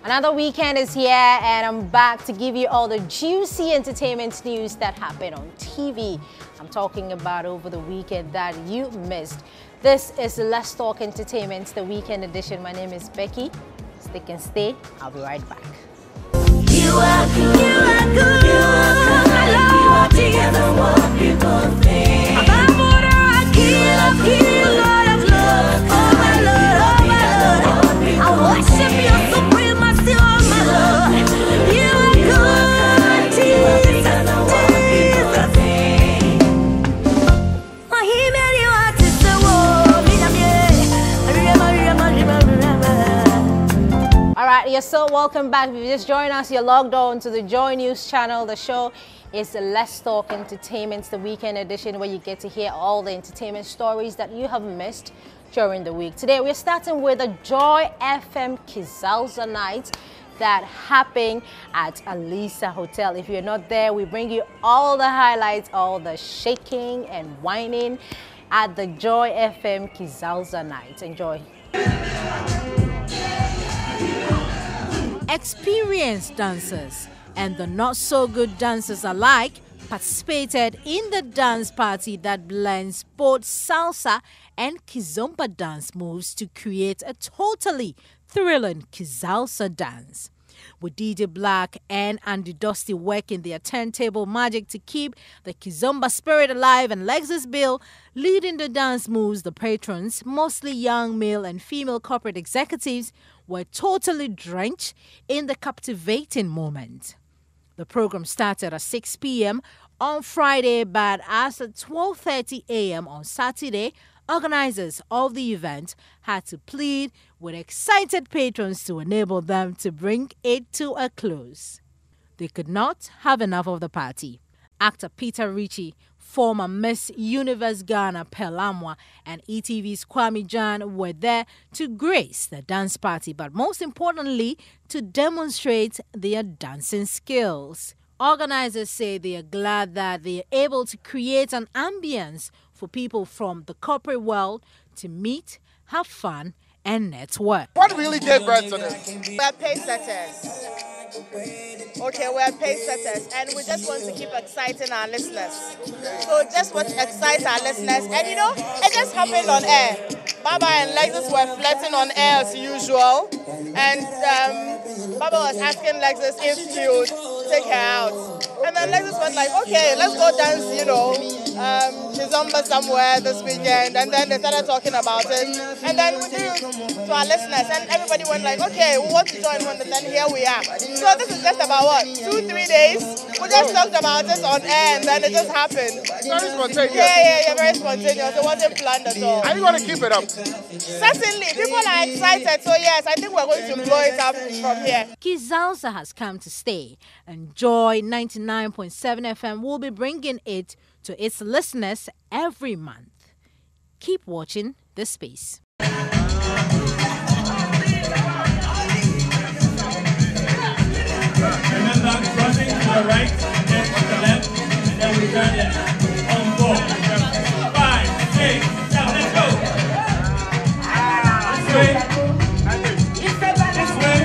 Another weekend is here and I'm back to give you all the juicy entertainment news that happened on TV. I'm talking about over the weekend that you missed. This is Let's Talk Entertainment, the weekend edition. My name is Becky. Stick and stay. I'll be right back. You are good, you are good, you are good, you are together what people think. I'm what I kill, Lord of love, oh my Lord, oh my Lord. I worship you supremacy, oh my Lord. You are good, Jesus, Jesus. Oh, he made you out to the world. Alright, you're so welcome back. If you just joined us, you're logged on to the Joy News channel. The show is Let's Talk Entertainment, the weekend edition, where you get to hear all the entertainment stories that you have missed during the week. Today, we're starting with a Joy FM Kizalza night that happened at Alisa Hotel. If you're not there, we bring you all the highlights, all the shaking and whining at the Joy FM Kizalza night. Enjoy. Experienced dancers and the not-so-good dancers alike participated in the dance party that blends both salsa and kizomba dance moves to create a totally thrilling kizalsa dance. With DJ Black and Andy Dusty working their turntable magic to keep the kizomba spirit alive, and Lexus Bill leading the dance moves, the patrons, mostly young male and female corporate executives, were totally drenched in the captivating moment. The program started at 6 p.m. on Friday, but as at 12:30 a.m. on Saturday, organizers of the event had to plead with excited patrons to enable them to bring it to a close. They could not have enough of the party. Actor Peter Ritchie, former Miss Universe Ghana Pelamwa, and ETV's Kwame Jan were there to grace the dance party, but most importantly, to demonstrate their dancing skills. Organizers say they are glad that they are able to create an ambience for people from the corporate world to meet, have fun, and network. What really gave birth to this? We're pace setters. Okay, we're pace setters, and we just want to keep exciting our listeners. So just want to excite our listeners, and you know, it just happened on air. Baba and Lexus were flirting on air as usual, and Baba was asking Lexus if he would take her out. And then Lexus was like, okay, let's go dance, you know, Kizomba somewhere this weekend. And then they started talking about it. And then we did to our listeners, and everybody went like, okay, we want to join one, and then here we are. So this is just about what, 2-3 days? We just talked about this on air, and then it just happened. Very spontaneous. Yeah, very spontaneous. It wasn't planned at all. Are you going to keep it up? Certainly. People are excited. So yes, I think we're going to blow it up from here. Kizalza has come to stay, and Joy 99.7 FM will be bringing it to its listeners every month. Keep watching this space. Remember, crossing to the right, and then to the left, and then we turn it on 4. 5, 6, 7, let's go. This way. This way.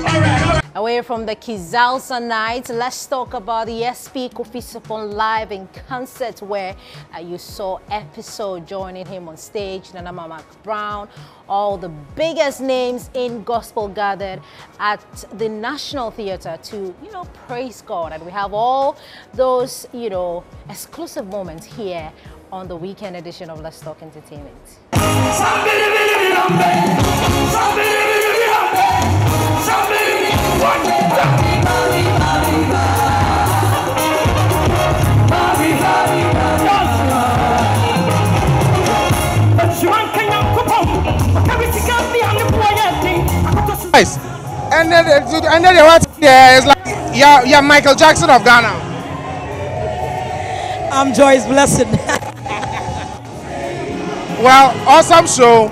All right. Away from the Kizalsa night, let's talk about the SP Kofi Sapon live in concert, where you saw Episode joining him on stage, Nana Mama Brown, all the biggest names in gospel gathered at the National Theatre to, you know, praise God. And we have all those, you know, exclusive moments here on the weekend edition of Let's Talk Entertainment. Nice. And then the what there is like, yeah, Michael Jackson of Ghana. I'm Joyce Blessing. Well, awesome show.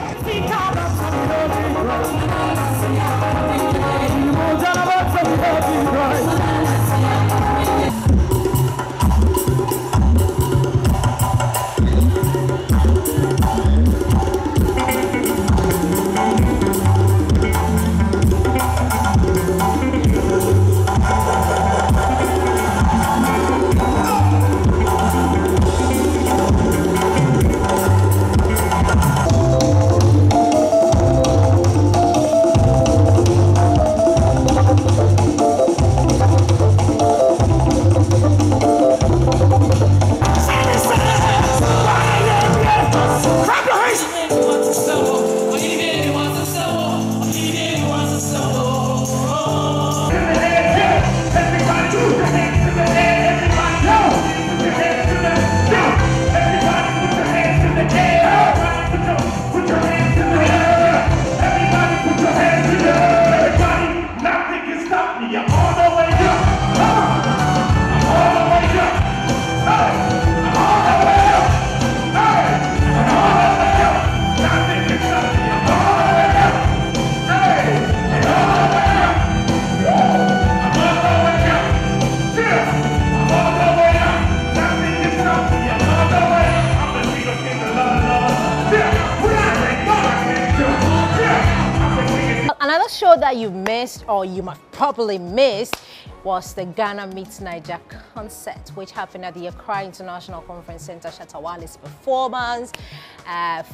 show that you missed, or you might probably missed, was the Ghana Meets Niger concert, which happened at the Accra International Conference Center. Shatawale's performance,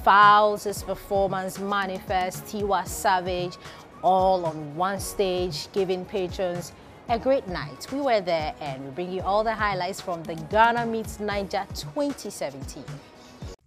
Fowles' performance, Manifest, Tiwa Savage, all on one stage, giving patrons a great night. We were there, and we bring you all the highlights from the Ghana Meets Niger 2017.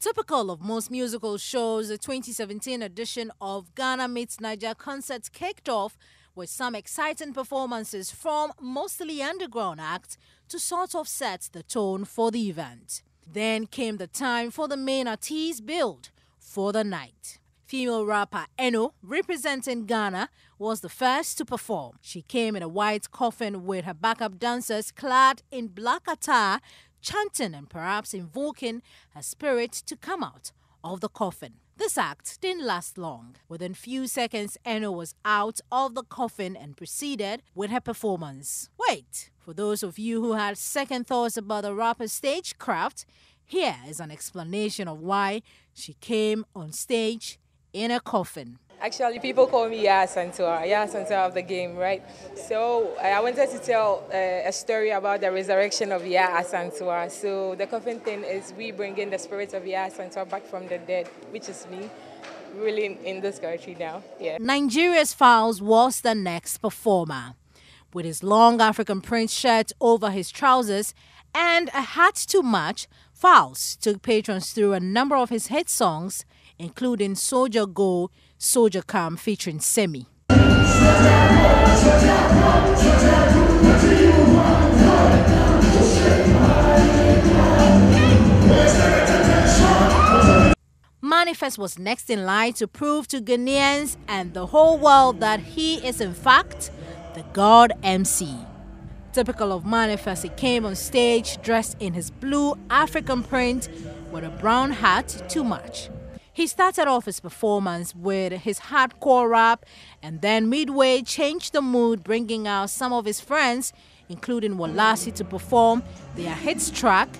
Typical of most musical shows, the 2017 edition of Ghana Meets Niger concerts kicked off with some exciting performances from mostly underground acts to sort of set the tone for the event. Then came the time for the main artist build for the night. Female rapper Eno, representing Ghana, was the first to perform. She came in a white coffin with her backup dancers clad in black attire, chanting and perhaps invoking her spirit to come out of the coffin. This act didn't last long. Within few seconds, Eno was out of the coffin and proceeded with her performance. Wait, for those of you who had second thoughts about the rapper's stagecraft, here is an explanation of why she came on stage in a coffin. Actually, people call me Ya Santua of the game, right? So I wanted to tell a story about the resurrection of Ya Santua. So the coffin thing is we bring in the spirit of Ya Santua back from the dead, which is me, really in this country now. Yeah. Nigeria's Fowles was the next performer. With his long African print shirt over his trousers and a hat to match, Fowles took patrons through a number of his hit songs, including Soldier Go, Soldier Come featuring Semi. Manifest was next in line to prove to Ghanaians and the whole world that he is in fact the God MC. Typical of Manifest, he came on stage dressed in his blue African print with a brown hat to match. He started off his performance with his hardcore rap and then midway changed the mood, bringing out some of his friends, including Walasi, to perform their hits track,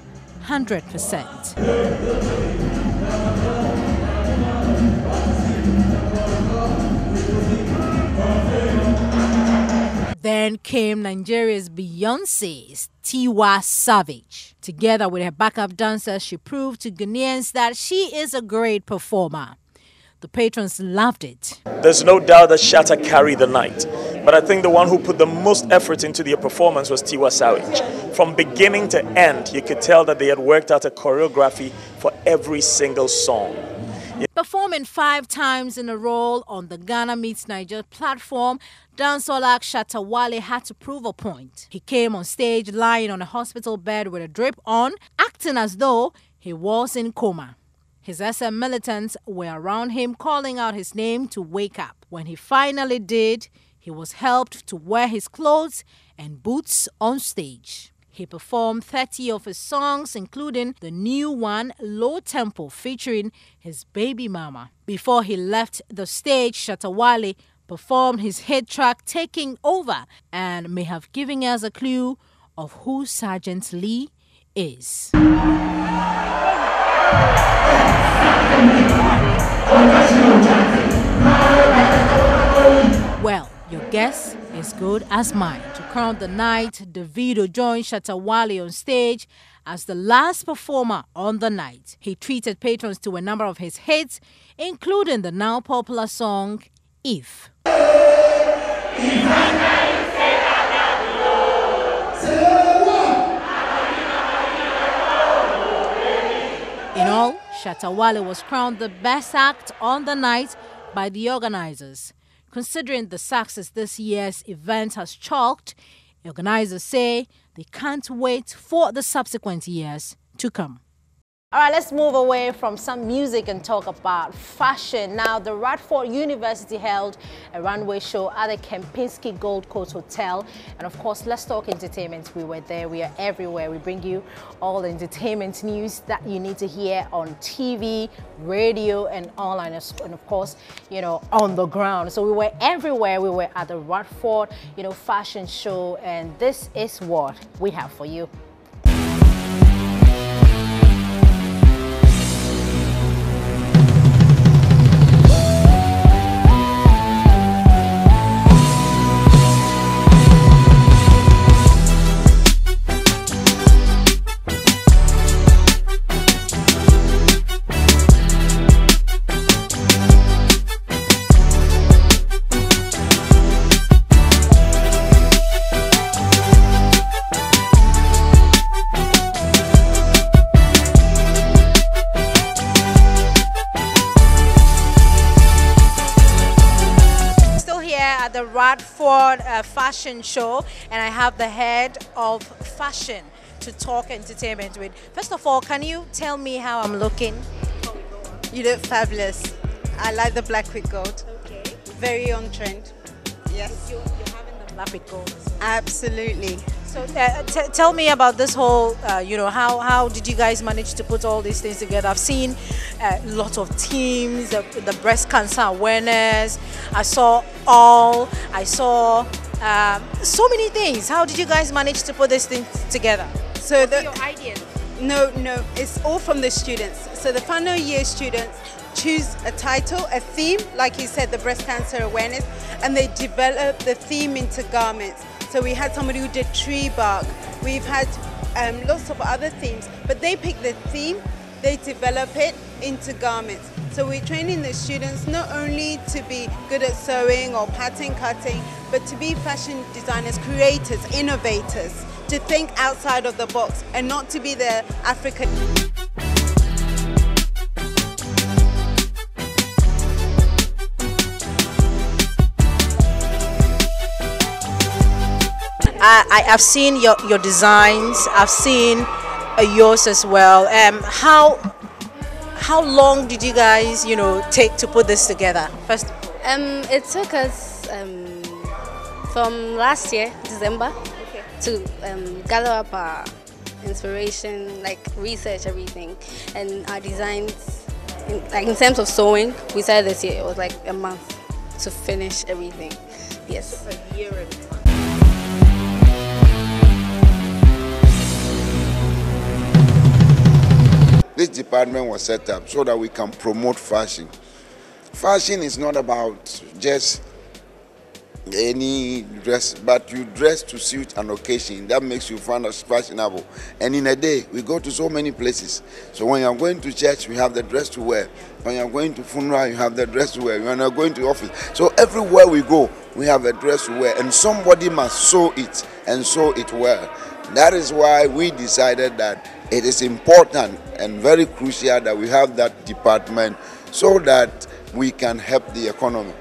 100%. Then came Nigeria's Beyonce's Tiwa Savage. Together with her backup dancers, she proved to Ghanaians that she is a great performer. The patrons loved it. There's no doubt that Shatta carried the night, but I think the one who put the most effort into their performance was Tiwa Savage. From beginning to end, you could tell that they had worked out a choreography for every single song. Performing 5 times in a row on the Ghana Meets Niger platform, dancehall act Shatta Wale had to prove a point. He came on stage lying on a hospital bed with a drip on, acting as though he was in coma. His SM militants were around him calling out his name to wake up. When he finally did, he was helped to wear his clothes and boots on stage. He performed 30 of his songs, including the new one, Low Tempo, featuring his baby mama. Before he left the stage, Shatta Wale performed his hit track, Taking Over, and may have given us a clue of who Sergeant Lee is. Well, your guess is good as mine. To crown the night, Davido joined Shatta Wale on stage as the last performer on the night. He treated patrons to a number of his hits, including the now popular song, If. In all, Shatta Wale was crowned the best act on the night by the organizers. Considering the success this year's event has chalked, organizers say they can't wait for the subsequent years to come. All right, let's move away from some music and talk about fashion. Now, the Radford University held a runway show at the Kempinski Gold Coast Hotel. And of course, let's talk entertainment. We were there, we are everywhere. We bring you all the entertainment news that you need to hear on TV, radio, and online. And of course, on the ground. So we were everywhere. We were at the Radford, fashion show. And this is what we have for you. Bradford fashion show, and I have the head of fashion to talk entertainment with. First of all, can you tell me how I'm looking? You look fabulous. I like the black with gold. Okay. Very on trend. Yes. You're having the black with gold. Absolutely. So tell me about this whole, how did you guys manage to put all these things together? I've seen lots of teams, the breast cancer awareness. I saw so many things. How did you guys manage to put these things together? So What's your idea? No, it's all from the students. So the final year students choose a title, a theme, like you said, the breast cancer awareness, and they develop the theme into garments. So we had somebody who did tree bark. We've had lots of other themes, but they pick the theme, they develop it into garments. So we're training the students not only to be good at sewing or pattern cutting, but to be fashion designers, creators, innovators, to think outside of the box and not to be the African. I've seen your designs. I've seen yours as well. How long did you guys, take to put this together? First, it took us from last year, December, to gather up our inspiration, like research everything, and our designs. In terms of sewing, we started this year. It was like a month to finish everything. Yes. a year and a month. This department was set up so that we can promote fashion. Fashion is not about just any dress, but you dress to suit an occasion. That makes you fashionable. And in a day, we go to so many places. So when you're going to church, we have the dress to wear. When you're going to funeral, you have the dress to wear. When you're going to office. So everywhere we go, we have a dress to wear. And somebody must sew it and sew it well. That is why we decided that it is important and very crucial that we have that department so that we can help the economy.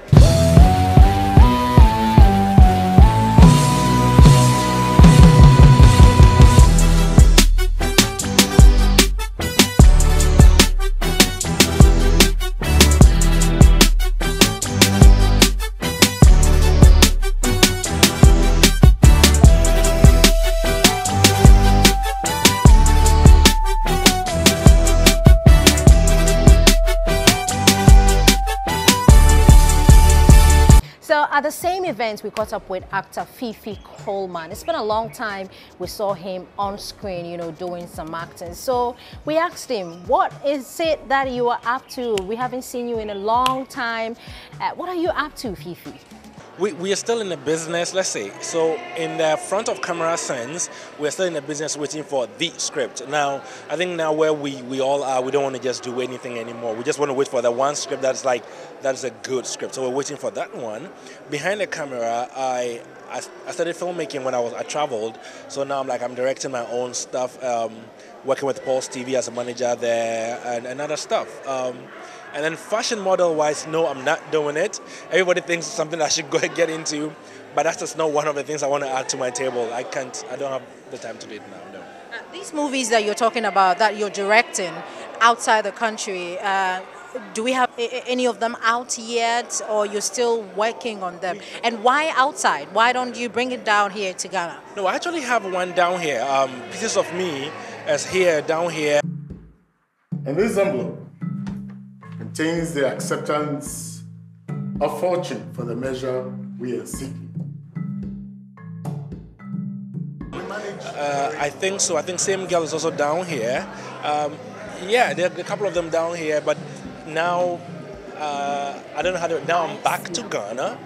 So at the same event, we caught up with actor Fifi Coleman. It's been a long time we saw him on screen, doing some acting. So we asked him, what is it that you are up to? We haven't seen you in a long time. What are you up to, Fifi? We are still in the business, let's say. So in the front of camera sense, we're still in the business waiting for the script. Now, I think now where we all are, we don't want to just do anything anymore. We just want to wait for the one script that's a good script. So we're waiting for that one. Behind the camera, I started filmmaking when I traveled. So now I'm directing my own stuff, working with Pulse TV as a manager there and other stuff. And then fashion model-wise, no, I'm not doing it. Everybody thinks it's something I should go and get into, but that's just not one of the things I want to add to my table. I don't have the time to do it now, no. These movies that you're talking about, that you're directing outside the country, do we have any of them out yet, or you're still working on them? And why outside? Why don't you bring it down here to Ghana? No, I actually have one down here. Pieces of Me is here, down here. And this envelope contains the acceptance of fortune for the measure we are seeking. I think so. I think Same Girl is also down here. Yeah, there are a couple of them down here, but now I don't know how to. Now I'm back to Ghana,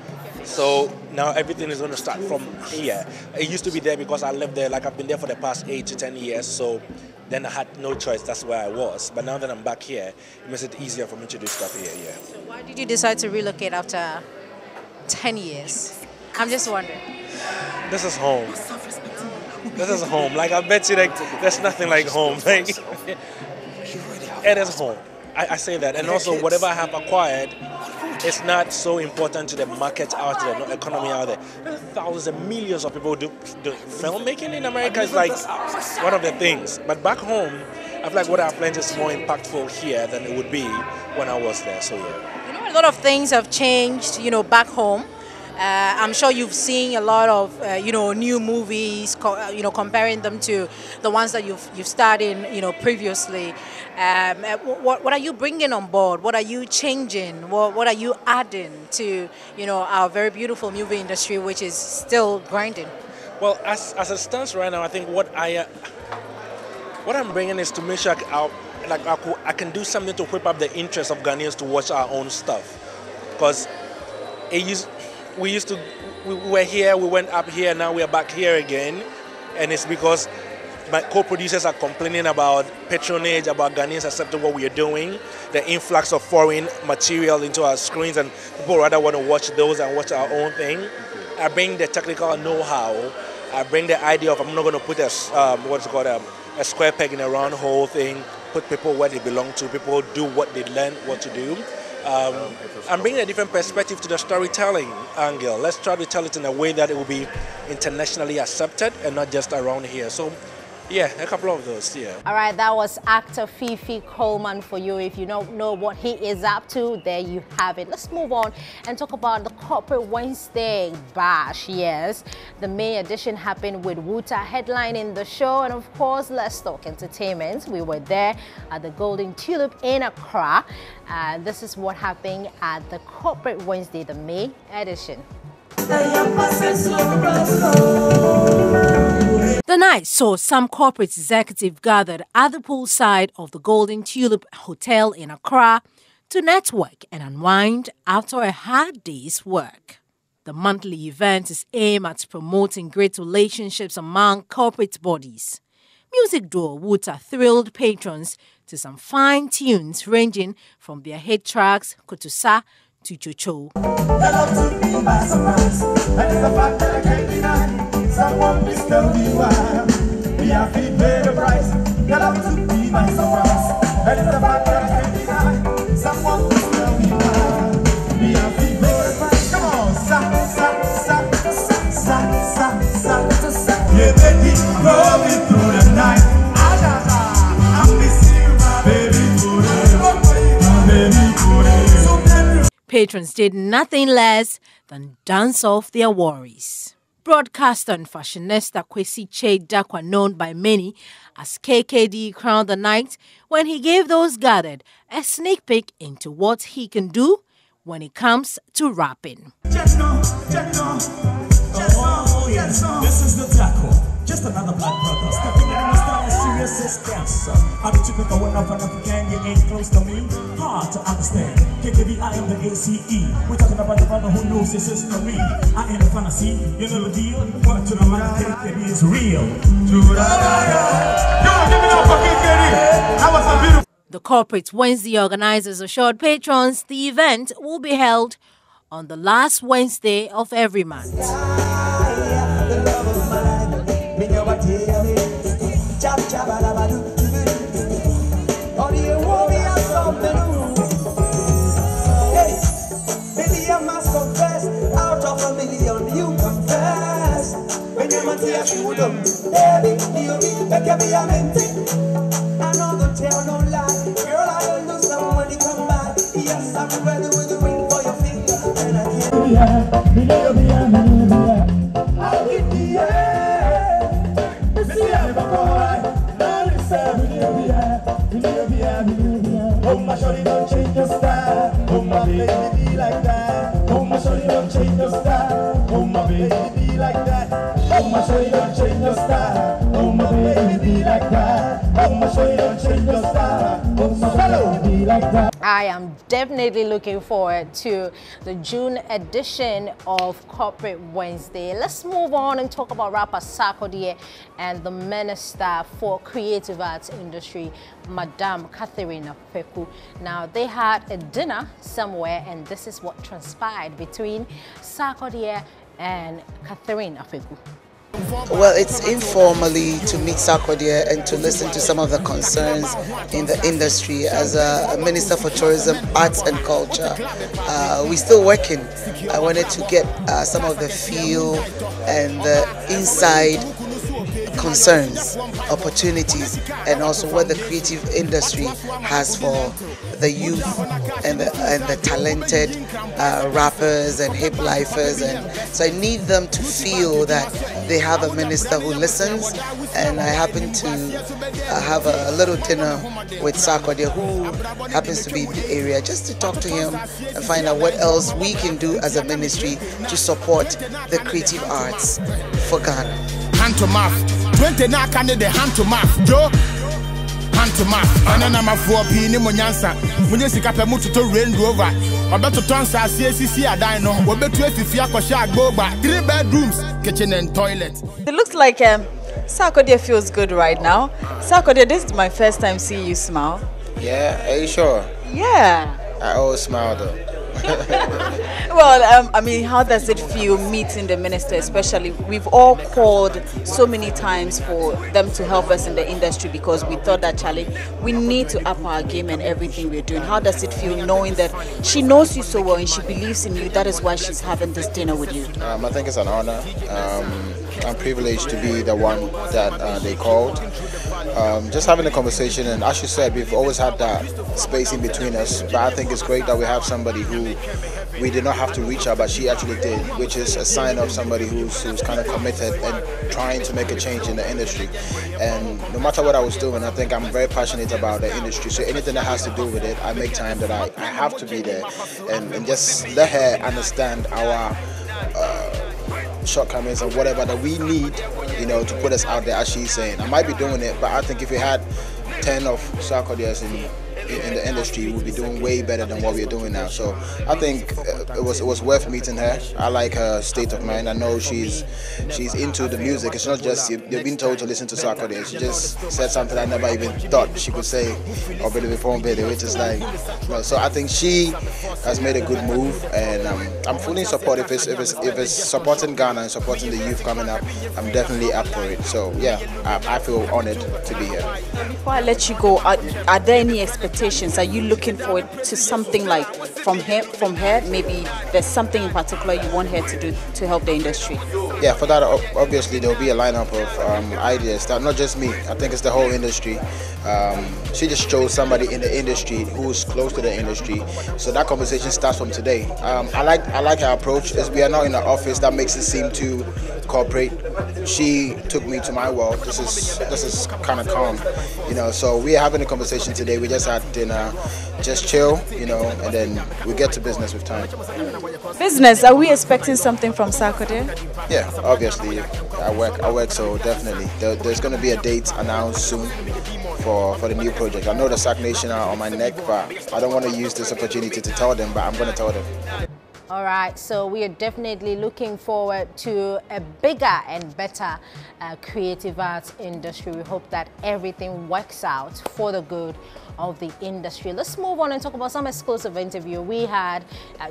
so now everything is going to start from here. It used to be there because I lived there. I've been there for the past 8 to 10 years, so then I had no choice. That's where I was. But now that I'm back here, it makes it easier for me to do stuff here. Yeah. So why did you decide to relocate after 10 years? I'm just wondering. This is home. This is home. I bet you, there's nothing like home. It is home. I say that. And also, whatever I have acquired it's not so important to the market out there, the economy out there. There's thousands and millions of people do filmmaking in America is like one of the things. But back home, I feel like what I've learned is more impactful here than it would be when I was there. So yeah. You know, a lot of things have changed, you know, back home. I'm sure you've seen a lot of, you know, new movies, you know, comparing them to the ones that you've starred in, you know, previously. What are you bringing on board? What are you changing? What are you adding to, you know, our very beautiful movie industry, which is still grinding? Well, as it stands right now, I think what I'm bringing is to make sure I can do something to whip up the interest of Ghanaians to watch our own stuff, because we were here, we went up here, now we are back here again, and it's because my co-producers are complaining about patronage, about Ghanaians accepting what we are doing, the influx of foreign material into our screens, and people rather want to watch those and watch our own thing. I bring the technical know-how. I bring the idea of I'm not going to put a square peg in a round hole thing, put people where they belong to, people do what they learn what to do. I'm bringing a different perspective to the storytelling angle. Let's try to tell it in a way that it will be internationally accepted and not just around here. So, yeah, a couple of those, yeah. All right, that was actor Fifi Coleman for you. If you don't know what he is up to, there you have it. Let's move on and talk about the Corporate Wednesday Bash. Yes, the May edition happened with Wuta headlining the show. And of course, let's talk entertainment. We were there at the Golden Tulip in Accra. This is what happened at the Corporate Wednesday, the May edition. The night saw some corporate executives gathered at the poolside of the Golden Tulip Hotel in Accra to network and unwind after a hard day's work. The monthly event is aimed at promoting great relationships among corporate bodies. Music duo Wuta thrilled patrons to some fine tunes ranging from their hit tracks Kotusa to Chocho. Someone please tell me why we have been paid a price. Get up to be my surprise. That is the fact that I can't deny. Someone please tell me why we have been paid a price. Come on, sa. Yeah, Becky, rolling through the night. I'm missing you, my baby. Patrons did nothing less than dance off their worries. Broadcaster and fashionista Kwesi Che Dakwa, known by many as K.O.D, crowned the night when he gave those gathered a sneak peek into what he can do when it comes to rapping. This is the Dakwa, just another black brother. Stepping in the style as serious as cancer. How did you pick a one up and African? You ain't close to me. Hard to understand. KKB, I am the ACE. We're talking about the brother who knows his history. I ain't a fantasy, you know the deal. What to the man, KKB is real. The Corporate Wednesday organizers assured patrons the event will be held on the last Wednesday of every month. Oh, my shorty, don't change your style. Oh, my baby, be like that. Oh, my shorty, don't change your style. Oh, my baby, be like that. Oh, my shorty, don't change your style. Oh, my baby, be like that. Oh, my shorty, don't change your style. Oh, my baby, be like that. I am definitely looking forward to the June edition of Corporate Wednesday. Let's move on and talk about rapper K.O.D and the Minister for Creative Arts Industry, Madam Catherine Afeku. Now, they had a dinner somewhere, and this is what transpired between K.O.D and Catherine Afeku. Well, it's informally to meet Sarkodie and to listen to some of the concerns in the industry. As a Minister for Tourism, Arts and Culture, we're still working. I wanted to get some of the feel and the inside concerns, opportunities, and also what the creative industry has for the youth and the talented rappers and hip lifers. And so I need them to feel that they have a minister who listens. And I happen to have a little dinner with Sarkodie, who happens to be in the area, just to talk to him and find out what else we can do as a ministry to support the creative arts for Ghana. Hand to mouth, 20 now can the hand to mouth, Joe. Hand to mouth, and then I'm a 4 p. Nimonyansa. When you see Capamutu to Range Rover, or better Tonsa, CACC, I dino, or better if you are go back 3 bedrooms, kitchen and toilet. It looks like Sarkodie feels good right now. Sarkodie, this is my first time seeing you smile. Yeah, are you sure? Yeah. I always smile though. Well, I mean, how does it feel meeting the minister, especially? We've all called so many times for them to help us in the industry because we thought that, Charlie, we need to up our game and everything we're doing. How does it feel knowing that she knows you so well and she believes in you? That is why she's having this dinner with you. I think it's an honor. I'm privileged to be the one that they called. Just having a conversation, and as you said, we've always had that space in between us, but I think it's great that we have somebody who we did not have to reach out, but she actually did, which is a sign of somebody who's kind of committed and trying to make a change in the industry. And no matter what I was doing, I think I'm very passionate about the industry, so anything that has to do with it, I make time that I have to be there and just let her understand our shortcomings and whatever that we need, you know, to put us out there, as she's saying. I might be doing it, but I think if we had 10 of Sarkodias in the industry, we'll be doing way better than what we're doing now. So I think it was worth meeting her. I like her state of mind. I know she's into the music. It's not just they've been told to listen to Sarkodie. She just said something I never even thought she could say or before video, which is like, well, so I think she has made a good move, and I'm fully supportive. If it's supporting Ghana and supporting the youth coming up, I'm definitely up for it. So yeah, I feel honored to be here. Before I let you go, are there any expectations? Are you looking forward to something like from her? Maybe there's something in particular you want her to do to help the industry? Yeah, for that, obviously there will be a lineup of ideas. That not just me. I think it's the whole industry. She just chose somebody in the industry who's close to the industry. So that conversation starts from today. I like her approach. We are not in the office. That makes it seem too corporate. She took me to my world. This is kind of calm, you know. So we are having a conversation today. We just had dinner, just chill, you know, and then we get to business with time. Business? Are we expecting something from Sarkodie? Yeah, obviously. I work, so definitely. There's going to be a date announced soon for the new project. I know the Sac Nation are on my neck, but I don't want to use this opportunity to tell them, but I'm going to tell them. All right, so we are definitely looking forward to a bigger and better creative arts industry. We hope that everything works out for the good of the industry. Let's move on and talk about some exclusive interview we had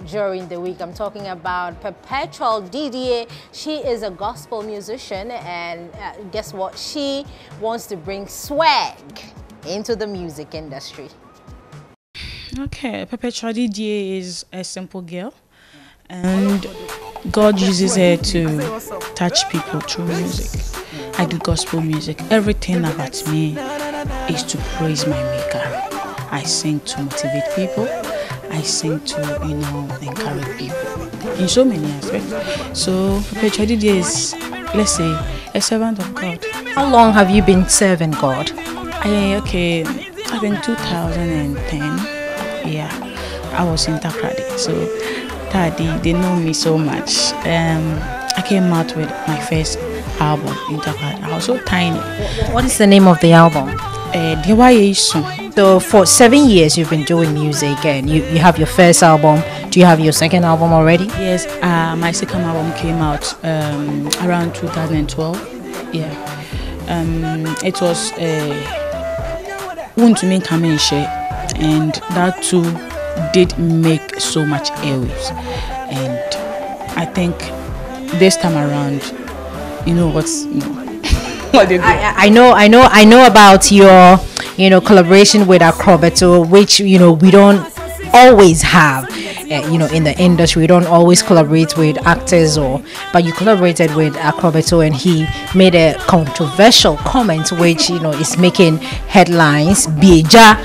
during the week. I'm talking about Perpetual DDA. She is a gospel musician, and guess what? She wants to bring swag into the music industry. Okay, Perpetual DDA is a simple girl, and God uses her to touch people through music. I do gospel music. Everything about me is to praise my Maker. I sing to motivate people. I sing to, you know, encourage people in so many aspects. So Perpetual DDA is, let's say, a servant of God. How long have you been serving God? Okay, I've been 2010. Yeah, I was in Takrady, so they know me so much. I came out with my first album in Takrady. I was so tiny. What is the name of the album? So for 7 years you've been doing music, and you have your first album. Do you have your second album already? Yes, my second album came out around 2012. Yeah, it was Want to Make Coming Share, and that too did make so much airwaves. And I think this time around you know what's, you know, what they do. I know about your, collaboration with Acrobato, which, we don't always have. In the industry, we don't always collaborate with actors, but you collaborated with Acrobato, and he made a controversial comment, which is making headlines. Bieja,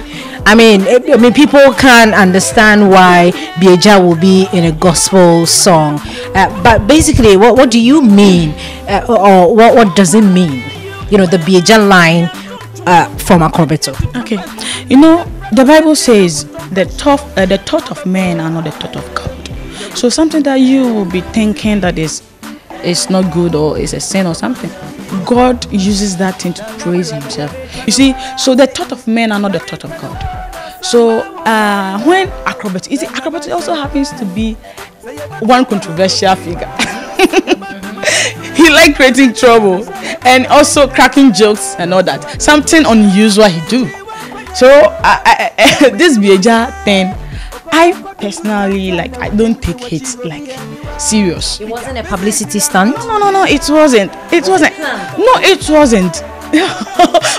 I mean, people can't understand why Bieja will be in a gospel song, but basically, what do you mean, or what does it mean? The Bieja line from Acrobato. Okay, the Bible says the thought of men are not the thought of God. So something that you will be thinking that is not good or is a sin or something, God uses that thing to praise himself. You see, so the thought of men are not the thought of God. So when Acrobato also happens to be one controversial figure. He likes creating trouble and also cracking jokes and all that. Something unusual he do. So this Bieja thing, I personally I don't take it serious. It wasn't a publicity stunt. No, it wasn't. It wasn't. No, it wasn't.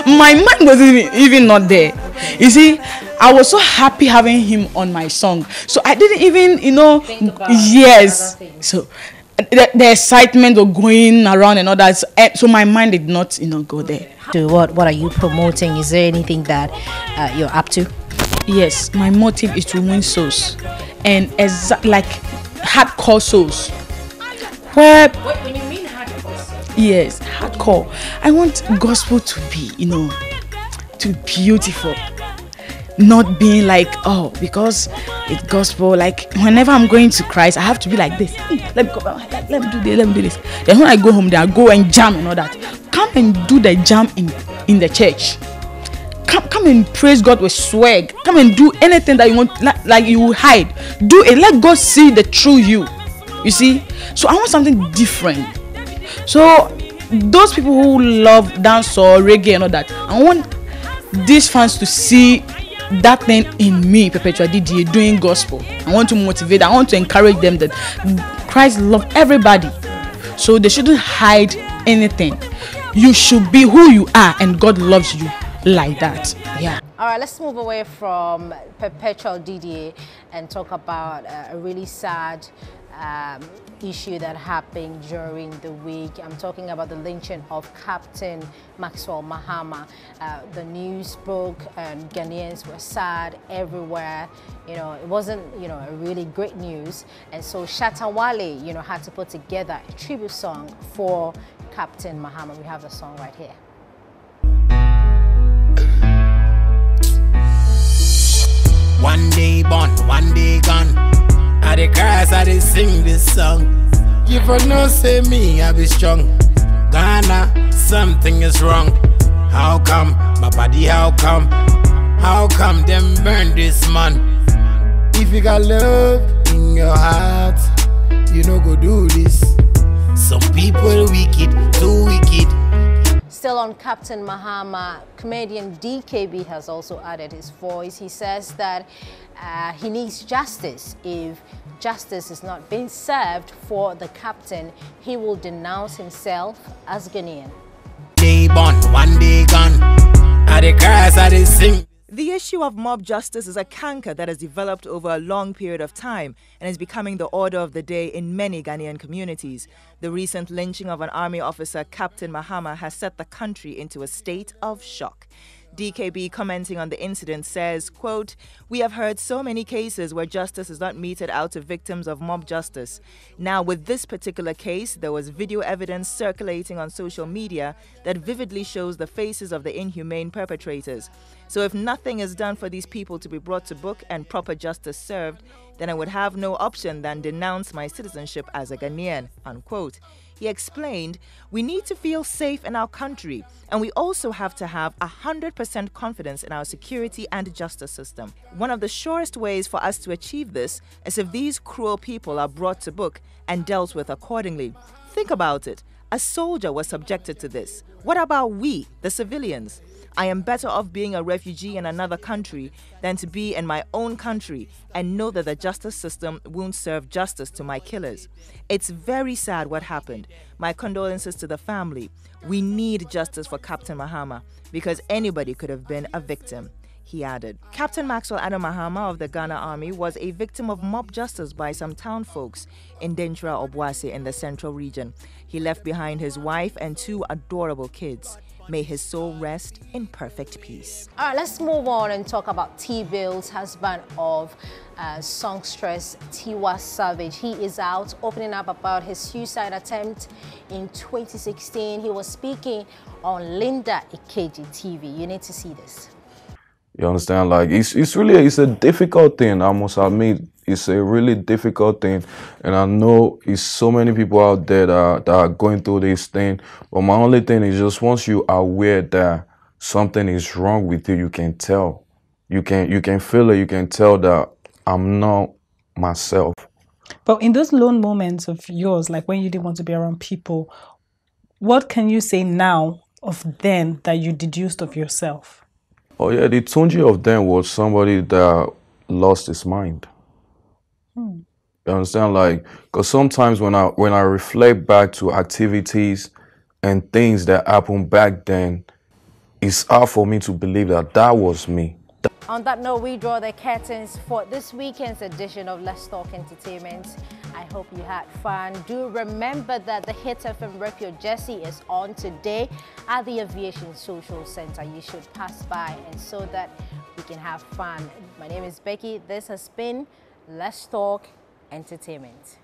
My mind wasn't even not there. You see, I was so happy having him on my song, so I didn't even think about yes. So the excitement of going around and all that. So my mind did not go there. So what are you promoting? Is there anything that you're up to? Yes, my motive is to win souls, and hardcore souls. When you mean hardcore souls? Yes, hardcore. I want gospel to be, to be beautiful. Not being because it's gospel, whenever I'm going to Christ, I have to be like this. Let me go back, let me do this. Then when I go home, then I go and jam and all that. Come and do the jam in the church. Come and praise God with swag. Come and do anything that you want, like you will hide. Do it. Let God see the true you. You see? So I want something different. So those people who love dance or reggae and all that, I want these fans to see that thing in me, Perpetual DDA, doing gospel. I want to motivate, I want to encourage them that Christ loves everybody. So they shouldn't hide anything. You should be who you are, and God loves you like that. Yeah. All right, let's move away from Perpetual DDA and talk about a really sad issue that happened during the week. I'm talking about the lynching of Captain Maxwell Mahama. The news broke and Ghanaians were sad everywhere. It wasn't, a really great news. And so Shatta Wale, had to put together a tribute song for Captain Mahama. We have the song right here. One day born, one day gone. I dey cry as I dey sing this song. You for no say me, I be strong. Ghana, something is wrong. How come, my body, how come? How come them burn this man? If you got love in your heart, you no go do this. Some people wicked, too wicked. Still on Captain Mahama, comedian DKB has also added his voice. He says that he needs justice. If justice is not being served for the captain, he will denounce himself as Ghanaian. Day born, one day gone. I dey cry as I dey sing. The issue of mob justice is a canker that has developed over a long period of time and is becoming the order of the day in many Ghanaian communities. The recent lynching of an army officer, Captain Mahama, has set the country into a state of shock. DKB, commenting on the incident, says, quote, "We have heard so many cases where justice is not meted out to victims of mob justice. Now, with this particular case, there was video evidence circulating on social media that vividly shows the faces of the inhumane perpetrators. So if nothing is done for these people to be brought to book and proper justice served, then I would have no option than denounce my citizenship as a Ghanaian," unquote. He explained, "We need to feel safe in our country, and we also have to have 100% confidence in our security and justice system. One of the surest ways for us to achieve this is if these cruel people are brought to book and dealt with accordingly. Think about it. A soldier was subjected to this. What about we, the civilians? I am better off being a refugee in another country than to be in my own country and know that the justice system won't serve justice to my killers. It's very sad what happened. My condolences to the family. We need justice for Captain Mahama because anybody could have been a victim, he added. Captain Maxwell Adam Mahama of the Ghana Army was a victim of mob justice by some town folks in Denchira Obuasi in the central region. He left behind his wife and 2 adorable kids. May his soul rest in perfect peace. All right, let's move on and talk about T-Bill's husband of songstress Tiwa Savage. He is out opening up about his suicide attempt in 2016. He was speaking on Linda Ikeji TV. You need to see this. You understand? Like, it's a difficult thing, I must admit. It's a really difficult thing. And I know it's so many people out there that are going through this thing. But my only thing is just once you are aware that something is wrong with you, you can tell. You can feel it. You can tell that I'm not myself. But in those lone moments of yours, like when you didn't want to be around people, what can you say now of then that you deduced of yourself? Oh yeah, the Tunji of them was somebody that lost his mind. You understand? Like, because sometimes when I reflect back to activities and things that happened back then, it's hard for me to believe that that was me. On that note, we draw the curtains for this weekend's edition of Let's Talk Entertainment. I hope you had fun. Do remember that the Hit FM Rep Your Jersey is on today at the Aviation Social Center. You should pass by and so that we can have fun. My name is Becky. This has been Let's Talk Entertainment.